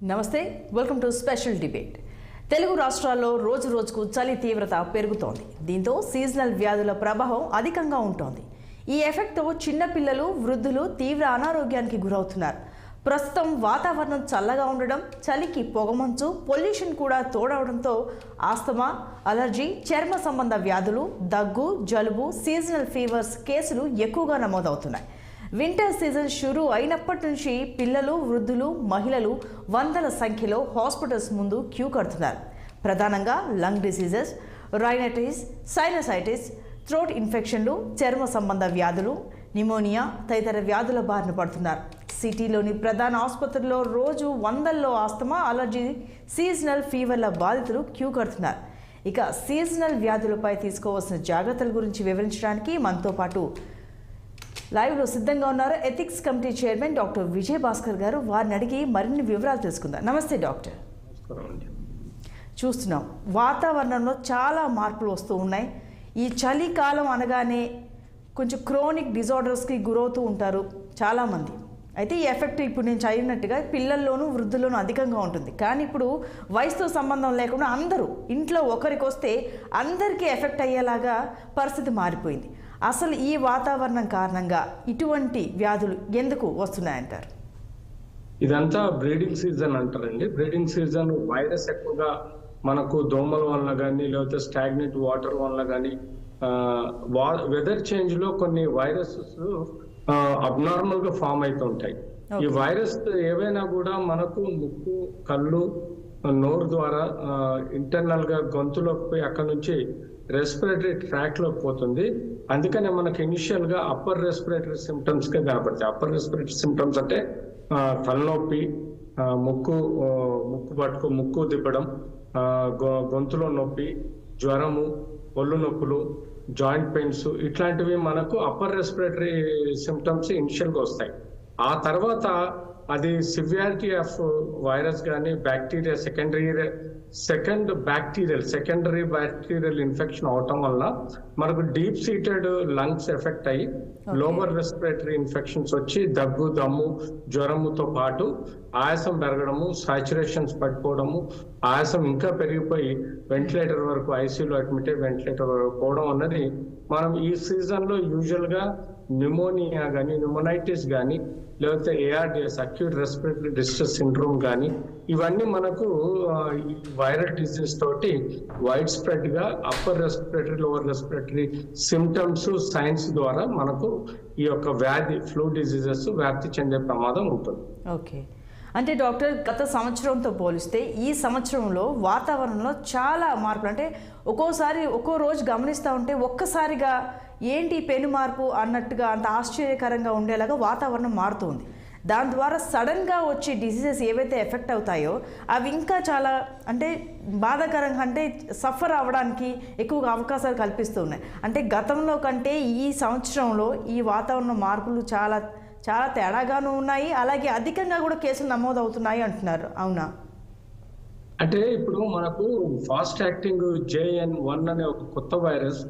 నమస్తే, welcome to special debate. Telugu రాష్ట్రాల్లో రోజు రోజుకు చలి తీవ్రత పెరుగుతోంది. దీంతో సీజనల్ వ్యాధుల ప్రభావం అధికంగా ఉంటోంది. ఈ ఎఫెక్ట్తో చిన్నపిల్లలు, వృద్ధులు తీవ్ర అనారోగ్యానికి గురవుతున్నారు. ప్రస్తుతం వాతావరణం చల్లగా ఉండడం, చలికి పొగమంచు, పొల్యూషన్ కూడా తోడవడంతో ఆస్తమా, అలర్జీ, చర్మ సంబంధ వ్యాధులు, దగ్గు, జలుబు, సీజనల్ ఫీవర్స్ కేసులు ఎక్కువగా నమోదవుతున్నాయి. వింటర్ సీజన్ షురూ అయినప్పటి నుంచి పిల్లలు, వృద్ధులు, మహిళలు వందల సంఖ్యలో హాస్పిటల్స్ ముందు క్యూ కడుతున్నారు. ప్రధానంగా lung diseases, rhinitis, sinusitis, throat ఇన్ఫెక్షన్లు, చర్మ సంబంధ వ్యాధులు, నిమోనియా తదితర వ్యాధుల బారిన పడుతున్నారు. సిటీలోని ప్రధాన ఆసుపత్రుల్లో రోజు వందల్లో ఆస్తమా, అలర్జీ, సీజనల్ ఫీవర్ల బాధితులు క్యూ కడుతున్నారు. ఇక సీజనల్ వ్యాధులపై తీసుకోవాల్సిన జాగ్రత్తల గురించి వివరించడానికి మనతో పాటు లైవ్లో సిద్ధంగా ఉన్నారు ethics committee chairman doctor Vijay Bhaskar గారు. వారిని అడిగి మరిన్ని వివరాలు తెలుసుకుందాం. నమస్తే డాక్టర్. చూస్తున్నాం వాతావరణంలో చాలా మార్పులు వస్తూ ఉన్నాయి. ఈ చలికాలం అనగానే కొంచెం క్రోనిక్ డిజార్డర్స్కి గురవుతూ ఉంటారు చాలామంది. అయితే ఈ ఎఫెక్ట్ ఇప్పుడు నేను చదివినట్టుగా పిల్లల్లోనూ, వృద్ధుల్లోనూ అధికంగా ఉంటుంది. కానీ ఇప్పుడు వయసుతో సంబంధం లేకుండా అందరూ ఇంట్లో ఒకరికి వస్తే అందరికీ ఎఫెక్ట్ అయ్యేలాగా పరిస్థితి మారిపోయింది. అసలు ఈ వాతావరణం కారణంగా ఇటువంటి వ్యాధులు ఎందుకు వస్తున్నాయంటారు? ఇదంతా బ్రీడింగ్ సీజన్ అంటారండి. బ్రీడింగ్ సీజన్ వైరస్ ఎక్కువగా మనకు దోమల వల్ల కానీ, లేకపోతే స్టాగ్నెంట్ వాటర్ వల్ల కానీ, వెదర్ చేంజ్ లో కొన్ని వైరసెస్ అబ్నార్మల్ గా ఫామ్ అవుతుంటాయి. ఈ వైరస్ ఏవైనా కూడా మనకు ముక్కు, కళ్ళు, నోరు ద్వారా ఇంటర్నల్ గా గొంతులోకి పోయి అక్కడ నుంచి రెస్పిరేటరీ ట్రాక్ లోకి పోతుంది. అందుకనే మనకి ఇనిషియల్ గా అప్పర్ రెస్పిరేటరీ సిమ్టమ్స్ గా కనపడతాయి. అప్పర్ రెస్పిరేటరీ సిమ్టమ్స్ అంటే తలనొప్పి, ముక్కు దిబ్బడం, గొంతులో నొప్పి, జ్వరము, ఒళ్ళు నొప్పులు, జాయింట్ పెయిన్స్, ఇట్లాంటివి మనకు అప్పర్ రెస్పిరేటరీ సిమ్టమ్స్ ఇనిషియల్ గా వస్తాయి. ఆ తర్వాత అది సివియారిటీ ఆఫ్ వైరస్ కానీ, బ్యాక్టీరియా సెకండరీ బ్యాక్టీరియల్ ఇన్ఫెక్షన్ అవటం వల్ల మనకు డీప్ సీటెడ్ లంగ్స్ ఎఫెక్ట్ అయ్యి లోవర్ రెస్పిరేటరీ ఇన్ఫెక్షన్స్ వచ్చి దగ్గు, దమ్ము, జ్వరముతో పాటు ఆయాసం పెరగడము, సాచురేషన్స్ పడిపోవడము, ఆయాసం ఇంకా పెరిగిపోయి వెంటిలేటర్ వరకు, ఐసీయూలో అడ్మిట్ అయ్యి వెంటిలేటర్ వరకు పోవడం అన్నది మనం ఈ సీజన్ లో యూజువల్ గా న్యూమోనియా కానీ, న్యూమోనైటిస్ కానీ, లేకపోతే ARDS, acute respiratory distress syndrome కానీ, ఇవన్నీ మనకు ఈ వైరల్ డిసీజ్ తోటి వైడ్ స్ప్రెడ్ గా upper respiratory, lower respiratory symptoms, science ద్వారా మనకు ఈ యొక్క వ్యాధి, ఫ్లూ డిసీజెస్ వ్యాప్తి చెందే ప్రమాదం ఉంటుంది. ఓకే, అంటే డాక్టర్ గత సంవత్సరంతో పోలిస్తే ఈ సంవత్సరంలో వాతావరణంలో చాలా మార్పులు, అంటే ఒక్కోసారి ఒక్కో రోజు గమనిస్తూ ఉంటే ఒక్కసారిగా ఏంటి పెను మార్పు అన్నట్టుగా అంత ఆశ్చర్యకరంగా ఉండేలాగా వాతావరణం మారుతుంది. దాని ద్వారా సడన్గా వచ్చే డిసీజెస్ ఏవైతే ఎఫెక్ట్ అవుతాయో అవి ఇంకా చాలా అంటే బాధాకరంగా, అంటే సఫర్ అవ్వడానికి ఎక్కువగా అవకాశాలు కల్పిస్తూ ఉన్నాయి. అంటే గతంలో కంటే ఈ సంవత్సరంలో ఈ వాతావరణ మార్పులు చాలా చాలా తేడాగాను ఉన్నాయి, అలాగే అధికంగా కూడా కేసులు నమోదవుతున్నాయి అంటున్నారు. అవునా? అంటే ఇప్పుడు మనకు ఫాస్ట్ యాక్టింగ్ JN1 అనే ఒక కొత్త వైరస్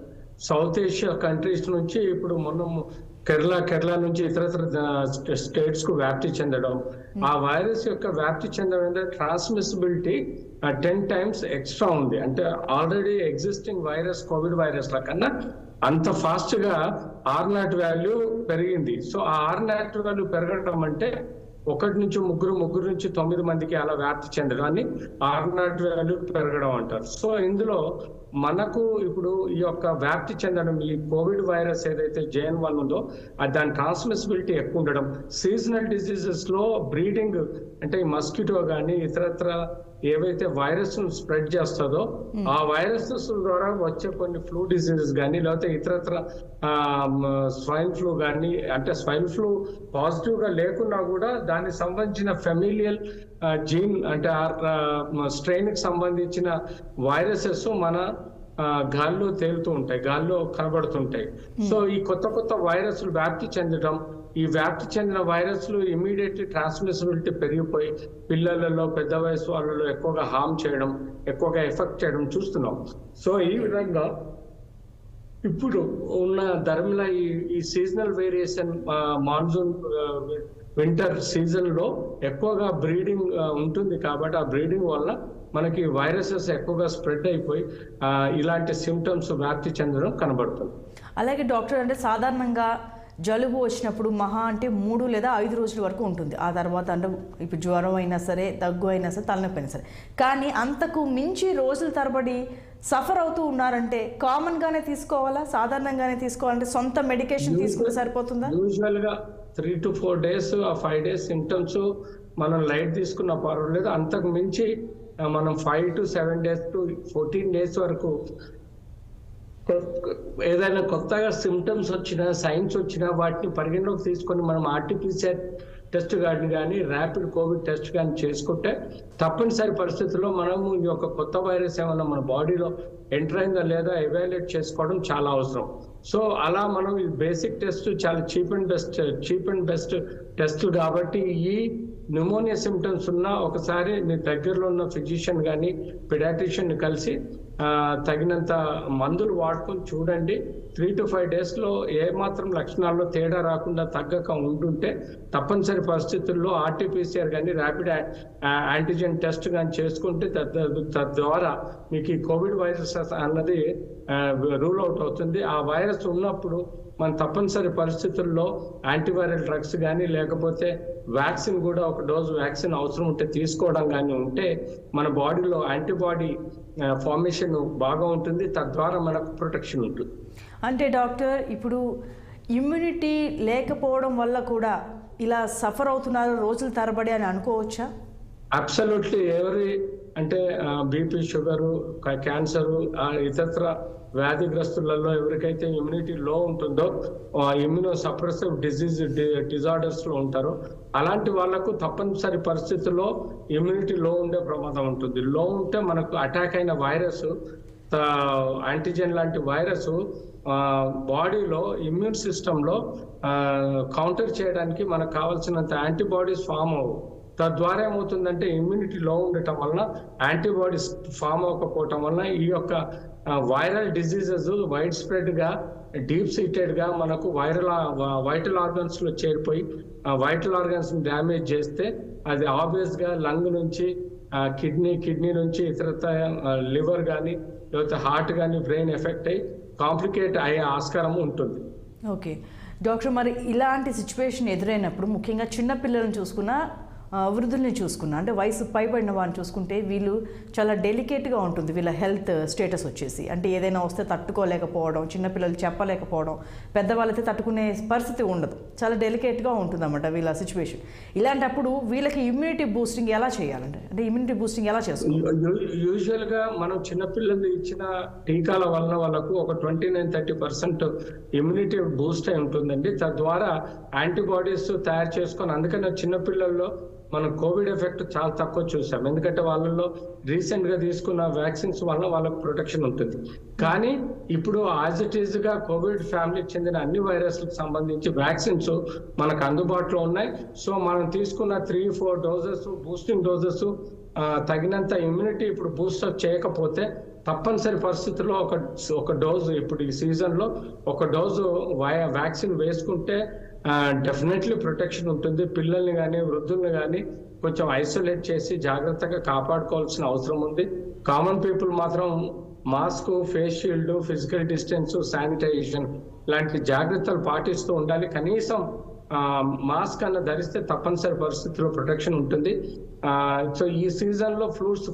సౌత్ ఏషియా కంట్రీస్ నుంచి ఇప్పుడు మొన్న కేరళ నుంచి ఇతరత్ర స్టేట్స్ కు వ్యాప్తి చెందడం, ఆ వైరస్ యొక్క వ్యాప్తి చెందడం ట్రాన్స్మిసిబిలిటీ 10 times ఎక్స్ట్రా ఉంది. అంటే already existing virus, Covid virus ల కన్నా అంత ఫాస్ట్ గా R0 వాల్యూ పెరిగింది. సో ఆ R0 వాల్యూ పెరగడం అంటే 1 నుంచి 3 నుంచి 9 మందికి అలా వ్యాప్తి చెందడాన్ని R0 వాల్యూ పెరగడం అంటారు. సో ఇందులో మనకు ఇప్పుడు ఈ యొక్క వ్యాప్తి చెందడం, ఈ కోవిడ్ వైరస్ ఏదైతే JN1 ఉందో దాని ట్రాన్స్మిసిబిలిటీ ఎక్కువ ఉండడం, సీజనల్ డిసీజెస్ లో బ్రీడింగ్ అంటే ఈ మస్కిటో కానీ ఇతరత్ర ఏవైతే వైరస్ స్ప్రెడ్ చేస్తుందో ఆ వైరసెస్ ద్వారా వచ్చే కొన్ని ఫ్లూ డిసీజెస్ కానీ, లేకపోతే ఇతరత్ర స్వైన్ ఫ్లూ కానీ, అంటే స్వైన్ ఫ్లూ పాజిటివ్ గా లేకున్నా కూడా దానికి సంబంధించిన ఫెమిలియల్ జీన్ అంటే స్ట్రెయిన్ కి సంబంధించిన వైరసెస్ మన గాల్లో తేలుతూ ఉంటాయి, గాల్లో కనబడుతుంటాయి. సో ఈ కొత్త వైరస్లు వ్యాప్తి చెందడం, ఈ వ్యాప్తి చెందిన వైరస్లు ఇమీడియట్లీ ట్రాన్స్మిసిబిలిటీ పెరిగిపోయి పిల్లలలో, పెద్ద వయసు వాళ్ళలో ఎక్కువగా హార్మ్ చేయడం, ఎక్కువగా ఎఫెక్ట్ చేయడం చూస్తున్నాం. సో ఈ విధంగా ఇప్పుడు ఉన్న ధర్మిలా ఈ సీజనల్ వేరియేషన్, మాన్సూన్ వింటర్ సీజన్లో ఎక్కువగా బ్రీడింగ్ ఉంటుంది కాబట్టి ఆ బ్రీడింగ్ వల్ల మనకి వైరసెస్ ఎక్కువగా స్ప్రెడ్ అయిపోయి ఇలాంటి సిమ్టమ్స్ వ్యాప్తి చెందడం కనబడుతుంది. అలాగే డాక్టర్, అంటే సాధారణంగా జలుబు వచ్చినప్పుడు మహా అంటే 3 లేదా 5 రోజుల వరకు ఉంటుంది. ఆ తర్వాత అంటే ఇప్పుడు జ్వరం అయినా సరే, దగ్గు అయినా సరే, తలనొప్పి అయినా సరే, కానీ అంతకు మించి రోజుల తరబడి సఫర్ అవుతూ ఉన్నారంటే కామన్గానే తీసుకోవాలా, సాధారణంగానే తీసుకోవాలంటే సొంత మెడికేషన్ తీసుకుంటే సరిపోతుందా? యూజువల్గా 3 to 4 days 5 days సిమ్టమ్స్ మనం లైట్ తీసుకున్న పర్వాలేదు. అంతకు మించి మనం 5 to 7 days to 14 days వరకు ఏదైనా కొత్తగా సిమ్టమ్స్ వచ్చినా, సైన్స్ వచ్చినా వాటిని పరిగణలోకి తీసుకొని మనం ఆర్టీపీసీఆర్ టెస్ట్ కానీ ర్యాపిడ్ కోవిడ్ టెస్ట్ కానీ చేసుకుంటే తప్పనిసరి పరిస్థితుల్లో మనము ఈ యొక్క కొత్త వైరస్ ఏమన్నా మన బాడీలో ఎంటర్ అయిందా లేదా ఎవాల్యుయేట్ చేసుకోవడం చాలా అవసరం. సో అలా మనం ఈ బేసిక్ టెస్ట్ చాలా చీప్ అండ్ బెస్ట్ టెస్ట్లు కాబట్టి ఈ న్యూమోనియా సిమ్టమ్స్ ఉన్నా ఒకసారి మీ దగ్గరలో ఉన్న ఫిజిషియన్ కానీ పిడియాట్రిషియన్ కలిసి తగినంత మందులు వాడుకొని చూడండి. 3 to 5 days ఏ మాత్రం లక్షణాల్లో తేడా రాకుండా తగ్గక ఉంటుంటే తప్పనిసరి పరిస్థితుల్లో ఆర్టీపీసీఆర్ కానీ ర్యాపిడ్ యాంటీజెన్ టెస్ట్ కానీ చేసుకుంటే తద్వారా మీకు ఈ కోవిడ్ వైరస్ అన్నది రూల్ అవుట్ అవుతుంది. ఆ వైరస్ ఉన్నప్పుడు మన తప్పనిసరి పరిస్థితుల్లో యాంటీవైరల్ డ్రగ్స్ కానీ లేకపోతే వ్యాక్సిన్ కూడా ఒక డోసు వ్యాక్సిన్ అవసరం ఉంటే తీసుకోవడం కానీ ఉంటే మన బాడీలో యాంటీబాడీ ఫార్మేషన్ బాగా ఉంటుంది. తద్వారా మనకు ప్రొటెక్షన్ ఉంటుంది. అంటే డాక్టర్, ఇప్పుడు ఇమ్యూనిటీ లేకపోవడం వల్ల కూడా ఇలా సఫర్ అవుతున్నారు రోజుల తరబడి అని అనుకోవచ్చా? అబ్సల్యూట్లీ. అంటే బీపీ, షుగరు, క్యాన్సరు, ఇతర వ్యాధిగ్రస్తులలో ఎవరికైతే ఇమ్యూనిటీ లో ఉంటుందో, ఇమ్యూనో సప్రెసివ్ డిజార్డర్స్ లో ఉంటారో అలాంటి వాళ్లకు తప్పనిసరి పరిస్థితుల్లో ఇమ్యూనిటీ లో ఉండే ప్రమాదం ఉంటుంది. లో ఉంటే మనకు అటాక్ అయిన వైరస్, యాంటీజెన్ లాంటి వైరస్ బాడీలో ఇమ్యూన్ సిస్టంలో కౌంటర్ చేయడానికి మనకు కావాల్సినంత యాంటీబాడీస్ ఫామ్ అవ్వవు. తద్వారా ఏమవుతుందంటే ఇమ్యూనిటీ లో ఉండటం వలన యాంటీబాడీస్ ఫామ్ అవ్వకపోవటం వలన ఈ యొక్క వైరల్ డిసీజెస్ వైడ్ స్ప్రెడ్ గా డీప్ సీటెడ్ గా మనకు వైటల్ ఆర్గన్స్ లో చేరిపోయి వైటల్ ఆర్గన్స్ డ్యామేజ్ చేస్తే అది ఆబ్వియస్ గా లంగ్ నుంచి కిడ్నీ నుంచి ఇతరత లివర్ కానీ లేకపోతే హార్ట్ కానీ బ్రెయిన్ ఎఫెక్ట్ అయ్యి కాంప్లికేట్ అయ్యే ఆస్కారం ఉంటుంది. ఓకే డాక్టర్, మరి ఇలాంటి సిచ్యువేషన్ ఎదురైనప్పుడు ముఖ్యంగా చిన్న పిల్లలను చూసుకున్నా, వృద్ధుల్ని చూసుకున్నా, అంటే వయసు పైబడిన వారిని చూసుకుంటే వీళ్ళు చాలా డెలికేట్గా ఉంటుంది వీళ్ళ హెల్త్ స్టేటస్ వచ్చేసి. అంటే ఏదైనా వస్తే తట్టుకోలేకపోవడం, చిన్నపిల్లలు చెప్పలేకపోవడం, పెద్దవాళ్ళైతే తట్టుకునే పరిస్థితి ఉండదు, చాలా డెలికేట్గా ఉంటుంది అన్నమాట వీళ్ళ సిచ్యువేషన్. ఇలాంటప్పుడు వీళ్ళకి ఇమ్యూనిటీ బూస్టింగ్ ఎలా చేయాలంటే, అంటే ఇమ్యూనిటీ బూస్టింగ్ ఎలా చేసుకోవాలి? యూజువల్గా మనం చిన్నపిల్లలు ఇచ్చిన టీకాల వలన వాళ్ళకు ఒక 29-30% ఇమ్యూనిటీ బూస్ట్ అయి ఉంటుందండి. తద్వారా యాంటీబాడీస్ తయారు చేసుకొని, అందుకని చిన్నపిల్లల్లో మనం కోవిడ్ ఎఫెక్ట్ చాలా తక్కువ చూసాం. ఎందుకంటే వాళ్ళలో రీసెంట్ గా తీసుకున్న వ్యాక్సిన్స్ వల్ల వాళ్ళకు ప్రొటెక్షన్ ఉంటుంది. కానీ ఇప్పుడు యాజ్ ఇట్ ఈజ్ గా కోవిడ్ ఫ్యామిలీకి చెందిన అన్ని వైరస్లకు సంబంధించి వ్యాక్సిన్స్ మనకు అందుబాటులో ఉన్నాయి. సో మనం తీసుకున్న 3-4 డోసెస్ బూస్టింగ్ డోసెస్ తగినంత ఇమ్యూనిటీ ఇప్పుడు బూస్టర్ చేయకపోతే తప్పనిసరి పరిస్థితుల్లో ఒక డోసు ఇప్పుడు ఈ సీజన్ లో ఒక డోసు వ్యాక్సిన్ వేసుకుంటే డెఫినెట్లీ ప్రొటెక్షన్ ఉంటుంది. పిల్లల్ని కానీ వృద్ధుల్ని కానీ కొంచెం ఐసోలేట్ చేసి జాగ్రత్తగా కాపాడుకోవాల్సిన అవసరం ఉంది. కామన్ పీపుల్ మాత్రం mask, face shield, physical distance, sanitization లాంటి జాగ్రత్తలు పాటిస్తూ ఉండాలి. కనీసం మాస్క్ అన్న ధరిస్తే తప్పనిసరి పరిస్థితుల్లో ప్రొటెక్షన్ ఉంటుంది. సో ఈ సీజన్ లో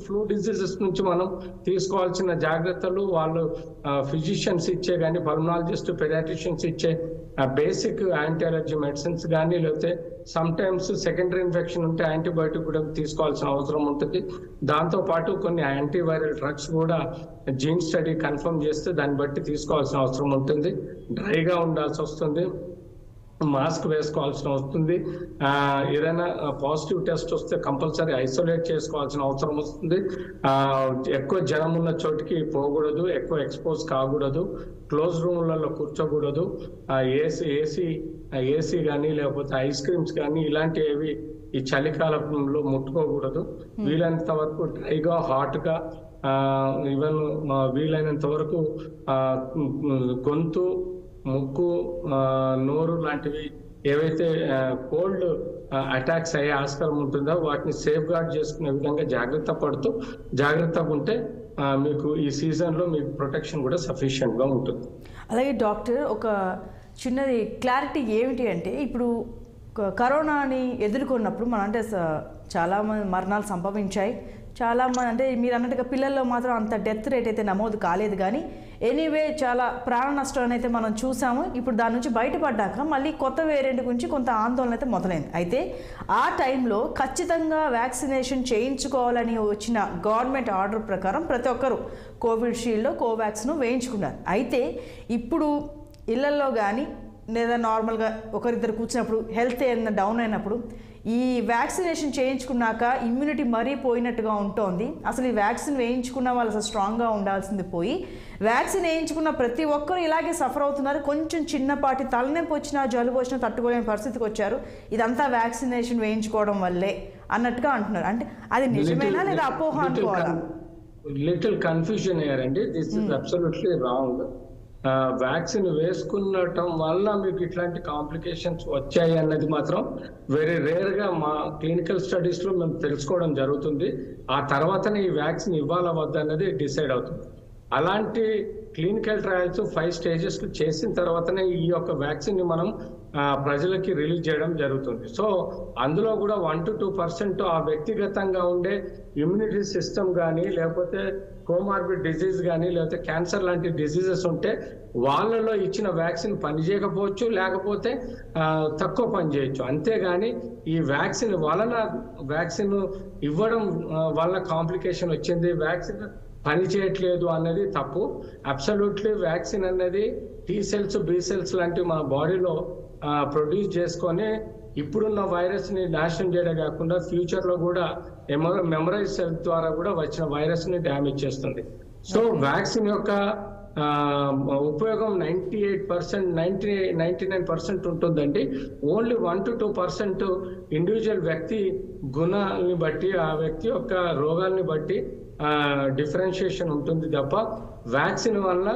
ఫ్లూ డిసీజెస్ నుంచి మనం తీసుకోవాల్సిన జాగ్రత్తలు వాళ్ళు ఫిజిషియన్స్ ఇచ్చే కానీ పల్మనాలజిస్ట్, పెడియాట్రిషియన్స్ ఇచ్చే బేసిక్ యాంటీ అలర్జీ మెడిసిన్స్ కానీ లేకపోతే సమ్ టైమ్స్ సెకండరీ ఇన్ఫెక్షన్ ఉంటే యాంటీబయాటిక్ కూడా తీసుకోవాల్సిన అవసరం ఉంటుంది. దాంతో పాటు కొన్ని యాంటీవైరల్ డ్రగ్స్ కూడా జీన్ స్టడీ కన్ఫర్మ్ చేస్తే దాన్ని బట్టి తీసుకోవాల్సిన అవసరం ఉంటుంది. డ్రైగా ఉండాల్సి వస్తుంది, మాస్క్ వేసుకోవాల్సిన వస్తుంది. ఏదైనా పాజిటివ్ టెస్ట్ వస్తే కంపల్సరీ ఐసోలేట్ చేసుకోవాల్సిన అవసరం వస్తుంది. ఎక్కువ జనం ఉన్న చోటికి పోకూడదు, ఎక్కువ ఎక్స్పోజ్ కాకూడదు, క్లోజ్ రూమ్లలో కూర్చోకూడదు, ఏసీ కానీ లేకపోతే ఐస్ క్రీమ్స్ కానీ ఇలాంటివి ఈ చలికాలంలో ముట్టుకోకూడదు. వీలైనంత వరకు డ్రైగా, హాట్గా, ఈవెన్ వీలైనంత వరకు గొంతు, ముక్కు, నోరు లాంటివి ఏవైతే కోల్డ్ అటాక్స్ అయ్యే ఆస్కారం ఉంటుందో వాటిని సేఫ్ గార్డ్ చేసుకునే విధంగా జాగ్రత్తగా ఉంటే మీకు ఈ సీజన్లో మీకు ప్రొటెక్షన్ కూడా సఫిషియెంట్గా ఉంటుంది. అలాగే డాక్టర్, ఒక చిన్నది క్లారిటీ ఏమిటి అంటే, ఇప్పుడు కరోనాని ఎదుర్కొన్నప్పుడు మన అంటే చాలా మరణాలు సంభవించాయి, చాలామంది అంటే మీరు అన్నట్టుగా పిల్లల్లో మాత్రం అంత డెత్ రేట్ అయితే నమోదు కాలేదు, కానీ ఎనీవే చాలా ప్రాణ నష్టాన్ని అయితే మనం చూసాము. ఇప్పుడు దాని నుంచి బయటపడ్డాక మళ్ళీ కొత్త వేరియంట్ గురించి కొంత ఆందోళన అయితే మొదలైంది. అయితే ఆ టైంలో ఖచ్చితంగా వ్యాక్సినేషన్ చేయించుకోవాలని వచ్చిన గవర్నమెంట్ ఆర్డర్ ప్రకారం ప్రతి ఒక్కరు కోవిషీల్డ్, కోవాక్సిన్ వేయించుకున్నారు. అయితే ఇప్పుడు ఇళ్లల్లో కానీ లేదా నార్మల్గా ఒకరిద్దరు కూర్చున్నప్పుడు హెల్త్ ఏదైనా డౌన్ అయినప్పుడు ఈ వ్యాక్సినేషన్ చేయించుకున్నాక ఇమ్యూనిటీ మరీ పోయినట్టుగా ఉంటుంది. అసలు ఈ వ్యాక్సిన్ వేయించుకున్న వాళ్ళు అసలు స్ట్రాంగ్గా ఉండాల్సింది పోయి వ్యాక్సిన్ వేయించుకున్న ప్రతి ఒక్కరు ఇలాగే సఫర్ అవుతున్నారు. కొంచెం చిన్నపాటి తలనొప్పి వచ్చినా జలుబు వచ్చినా తట్టుకోలేని పరిస్థితికి వచ్చారు. ఇదంతా వ్యాక్సినేషన్ వేయించుకోవడం వల్లే అన్నట్టుగా అంటున్నారు. అంటే అది నిజమేనా లేదా అపోహ అనుకోవాలా? లిటిల్ కన్ఫ్యూజన్ అయ్యారండి. This is absolutely wrong. Vaccine వేసుకున్నటం వల్ల మీకు ఇట్లాంటి కాంప్లికేషన్స్ వచ్చాయి అన్నది మాత్రం వెరీ రేర్ గా మా క్లినికల్ స్టడీస్ లో మేము తెలుసుకోవడం జరుగుతుంది. ఆ తర్వాతనే ఈ వ్యాక్సిన్ ఇవ్వాలా వద్ద అన్నది డిసైడ్ అవుతుంది. అలాంటి క్లినికల్ ట్రయల్స్ 5 స్టేజెస్ చేసిన తర్వాతనే ఈ యొక్క వ్యాక్సిన్ ని మనం ప్రజలకి రిలీజ్ చేయడం జరుగుతుంది. సో అందులో కూడా 1 to 2% ఆ వ్యక్తిగతంగా ఉండే ఇమ్యూనిటీ సిస్టమ్ కానీ, లేకపోతే కోమార్బిడ్ డిజీజ్ కానీ, లేకపోతే క్యాన్సర్ లాంటి డిజీజెస్ ఉంటే వాళ్ళలో ఇచ్చిన వ్యాక్సిన్ పనిచేయకపోవచ్చు, లేకపోతే తక్కువ పనిచేయచ్చు. అంతేగాని ఈ వ్యాక్సిన్ ఇవ్వడం వల్ల కాంప్లికేషన్ వచ్చింది, వ్యాక్సిన్ పని చేయట్లేదు అన్నది తప్పు. అబ్సల్యూట్లీ వ్యాక్సిన్ అనేది టీ సెల్స్, బి సెల్స్ లాంటి మన బాడీలో ప్రొడ్యూస్ చేసుకొని ఇప్పుడున్న వైరస్ ని నాశనం చేయడం కాకుండా ఫ్యూచర్ లో కూడా మెమరైజ్ సెల్ ద్వారా కూడా వచ్చిన వైరస్ ని డ్యామేజ్ చేస్తుంది. సో వ్యాక్సిన్ యొక్క ఉపయోగం 98%, 99% ఉంటుందండి. ఓన్లీ 1 to 2% ఇండివిజువల్ వ్యక్తి గుణాలని బట్టి, ఆ వ్యక్తి యొక్క రోగాల్ని బట్టి డిఫరెన్షియేషన్ ఉంటుంది తప్ప వ్యాక్సిన్ వల్ల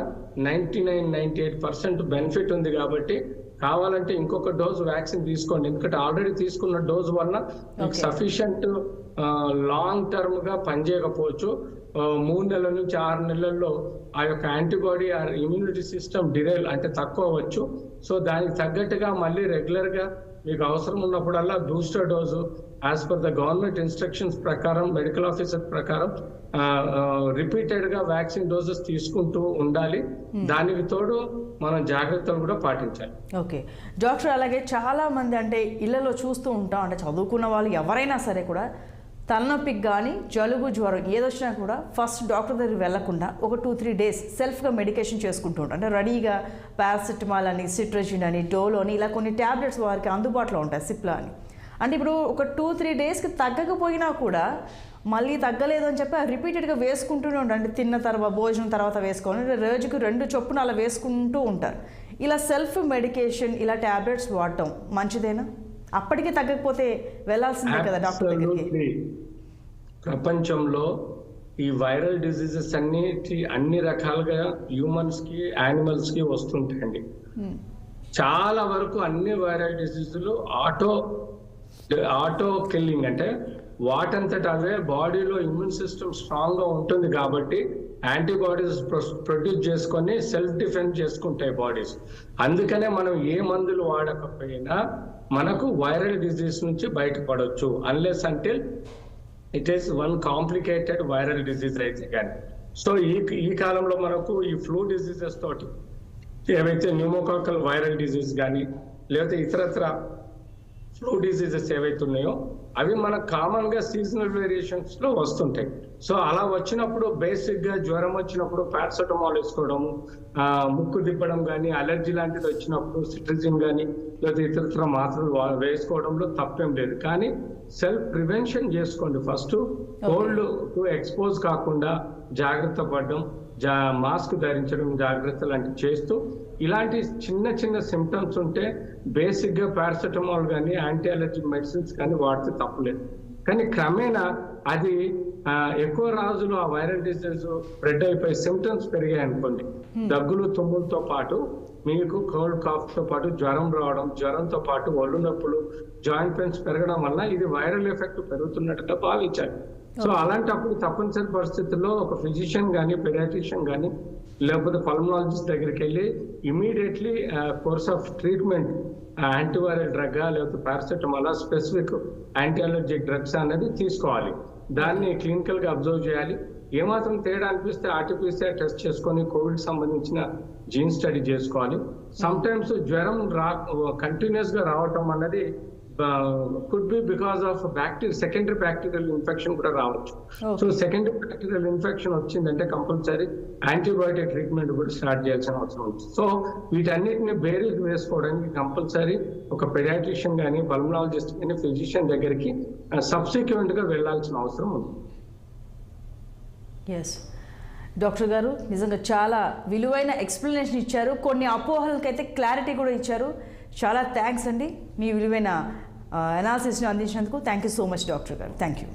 99-98% బెనిఫిట్ ఉంది. కాబట్టి కావాలంటే ఇంకొక డోస్ వ్యాక్సిన్ తీసుకోండి. ఎందుకంటే ఆల్రెడీ తీసుకున్న డోస్ వల్ల సఫిషియంట్ లాంగ్ టర్మ్ గా పనిచేయకపోవచ్చు. 3 నెలల నుంచి 6 నెలల్లో ఆ యొక్క యాంటీబాడీ ఇమ్యూనిటీ సిస్టమ్ డిరైల్ అంటే తక్కువ అవ్వచ్చు. సో దానికి తగ్గట్టుగా మళ్ళీ రెగ్యులర్ గా మీకు అవసరం ఉన్నప్పుడల్లా booster dose as per the government instructions ప్రకారం, మెడికల్ ఆఫీసర్ ప్రకారం రిపీటెడ్ గా వ్యాక్సిన్ డోసెస్ తీసుకుంటూ ఉండాలి. దానికి తోడు మనం జాగ్రత్తలు కూడా పాటించాలి. ఓకే డాక్టర్, అలాగే చాలా మంది అంటే ఇళ్లలో చూస్తూ ఉంటాం, అంటే చదువుకున్న వాళ్ళు ఎవరైనా సరే కూడా తలనొప్పికి కానీ, జలుబు, జ్వరం ఏదొచ్చినా కూడా ఫస్ట్ డాక్టర్ దగ్గరికి వెళ్లకుండా ఒక 2-3 days సెల్ఫ్గా మెడికేషన్ చేసుకుంటూ ఉంటారు. అంటే రెడీగా పారాసిటమాల్ అని, సిట్రజిన్ అని, డోలో అని ఇలా కొన్ని ట్యాబ్లెట్స్ వారికి అందుబాటులో ఉంటాయి, సిప్లా అని. అంటే ఇప్పుడు ఒక 2-3 daysకి తగ్గకపోయినా కూడా మళ్ళీ తగ్గలేదు అని చెప్పి రిపీటెడ్గా వేసుకుంటూనే ఉంటారు. అంటే తిన్న తర్వాత, భోజనం తర్వాత వేసుకోవాలి, రోజుకు 2 చొప్పున అలా వేసుకుంటూ ఉంటారు. ఇలా సెల్ఫ్ మెడికేషన్, ఇలా ట్యాబ్లెట్స్ వాడటం మంచిదేనా? అప్పటికే తగ్గకపోతే వెళ్ళాల్సిందే కదా డాక్టర్ దగ్గరికి. ప్రపంచంలో ఈ వైరల్ డిసీజెస్ అన్ని రకాలుగా హ్యూమన్స్ కి, యానిమల్స్ కి వస్తుంటాయండి. చాలా వరకు అన్ని వైరల్ డిసీజులు ఆటో కిల్లింగ్, అంటే వాటంతట అవే బాడీలో ఇమ్యూన్ సిస్టమ్ స్ట్రాంగ్ గా ఉంటుంది కాబట్టి యాంటీబాడీస్ ప్రొడ్యూస్ చేసుకొని సెల్ఫ్ డిఫెన్స్ చేసుకుంటాయి బాడీస్. అందుకనే మనం ఏ మందులు వాడకపోయినా మనకు వైరల్ డిసీజ్ నుంచి బయటపడవచ్చు, unless until it is one complicated viral disease అయితే కానీ. సో ఈ కాలంలో మనకు ఈ ఫ్లూ డిసీజెస్ తోటి ఏవైతే న్యూమోకాకల్ వైరల్ డిసీజ్ కానీ, లేకపోతే ఇతరత్ర ఫ్లూ డిసీజెస్ ఏవైతే ఉన్నాయో అవి మనకు కామన్ గా సీజనల్ వేరియేషన్స్ లో వస్తుంటాయి. సో అలా వచ్చినప్పుడు బేసిక్ గా జ్వరం వచ్చినప్పుడు పారాసిటమాల్ వేసుకోవడము, ముక్కు తిప్పడం కానీ, అలర్జీ లాంటిది వచ్చినప్పుడు సిట్రజిన్ కానీ, లేదా ఇతరత్ర మాత్రలు వేసుకోవడంలో తప్పేం లేదు. కానీ సెల్ఫ్ ప్రివెన్షన్ చేసుకోండి. ఫస్ట్ కోల్డ్ కు ఎక్స్పోజ్ కాకుండా జాగ్రత్త పడడం, మాస్క్ ధరించడం, జాగ్రత్త లాంటివి చేస్తూ ఇలాంటి చిన్న సిమ్టమ్స్ ఉంటే బేసిక్ గా పారాసిటమాల్ కానీ, యాంటీ అలర్జీ మెడిసిన్స్ కానీ వాడితే తప్పులేదు. కానీ క్రమేణా అది ఎక్కువ రోజులు ఆ వైరల్ డిసీజ్ స్ప్రెడ్ అయిపోయి సిమ్టమ్స్ పెరిగాయి అనుకోండి, దగ్గులు తుమ్ములతో పాటు మీకు కోల్డ్ కాఫ్ తో పాటు జ్వరం రావడం, జ్వరంతో పాటు ఒళ్ళు నొప్పులు, జాయింట్ పెయిన్స్ పెరగడం వల్ల ఇది వైరల్ ఎఫెక్ట్ పెరుగుతున్నట్టుగా భావించాలి. సో అలాంటప్పుడు తప్పనిసరి పరిస్థితుల్లో ఒక ఫిజిషియన్ కానీ, పెడియాట్రిషియన్ కానీ, లేకపోతే పల్మనాలజిస్ట్ దగ్గరికి వెళ్ళి immediately course of treatment antiviral drug లేకపోతే paracetamol, specific anti allergic drugs అనేది తీసుకోవాలి. దాన్ని క్లినికల్ గా అబ్జర్వ్ చేయాలి. ఏమాత్రం తేడా అనిపిస్తే ఆర్టీపీసీఆర్ టెస్ట్ చేసుకొని కోవిడ్ సంబంధించిన జీన్ స్టడీ చేసుకోవాలి. సమ్ టైమ్స్ జ్వరం కంటిన్యూస్ గా రావటం అన్నది could be because of secondary bacterial infection కూడా రావచ్చు. సో సెకండరీ బ్యాక్టీరియల్ ఇన్ఫెక్షన్ వచ్చిందంటే కంపల్సరీ యాంటీబయాటిక్ ట్రీట్మెంట్ కూడా స్టార్ట్ చేయాల్సిన అవసరం ఉంది. సో వీటన్నిటిని బేరీస్ వేసుకోవడానికి కంపల్సరీ ఒక పెడియాట్రిషియన్ కానీ, పల్మనాలజిస్ట్ కానీ, ఫిజిషియన్ దగ్గరికి సబ్సిక్వెంట్ గా వెళ్లాల్సిన అవసరం ఉంది. ఎస్ డాక్టర్ గారు, నిజంగా చాలా విలువైన ఎక్స్ప్లెనేషన్ ఇచ్చారు. కొన్ని అపోహలకైతే క్లారిటీ కూడా ఇచ్చారు. చాలా థ్యాంక్స్ అండి, మీ విలువైన అనాలిసిస్ని అందించినందుకు. Thank you so much doctor గారు. Thank you.